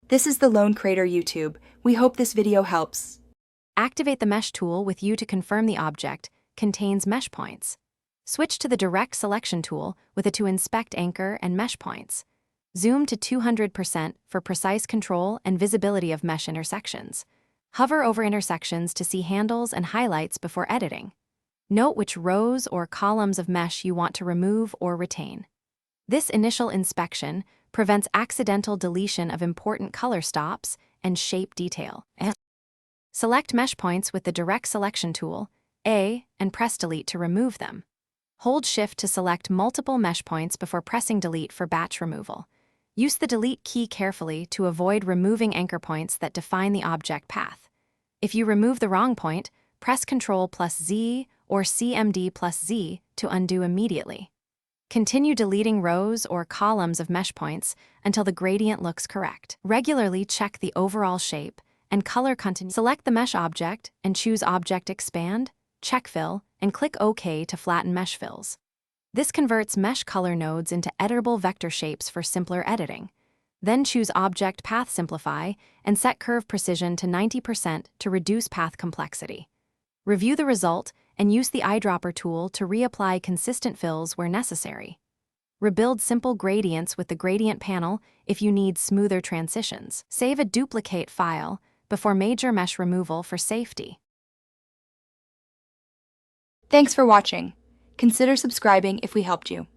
This is the Lone Crater YouTube. We hope this video helps. Activate the Mesh tool with U to confirm the object contains mesh points. Switch to the Direct Selection tool with it to inspect anchor and mesh points. Zoom to 200% for precise control and visibility of mesh intersections. Hover over intersections to see handles and highlights before editing. Note which rows or columns of mesh you want to remove or retain. This initial inspection prevents accidental deletion of important color stops and shape detail. Select mesh points with the Direct Selection tool, A, and press Delete to remove them. Hold Shift to select multiple mesh points before pressing Delete for batch removal. Use the Delete key carefully to avoid removing anchor points that define the object path. If you remove the wrong point, press Ctrl+Z or CMD+Z to undo immediately. Continue deleting rows or columns of mesh points until the gradient looks correct. Regularly check the overall shape and color continuity. Select the mesh object and choose Object Expand, Check Fill, and click OK to flatten mesh fills. This converts mesh color nodes into editable vector shapes for simpler editing. Then choose Object Path Simplify and set curve precision to 90% to reduce path complexity. Review the result and use the eyedropper tool to reapply consistent fills where necessary. Rebuild simple gradients with the gradient panel if you need smoother transitions. Save a duplicate file before major mesh removal for safety. Thanks for watching. Consider subscribing if we helped you.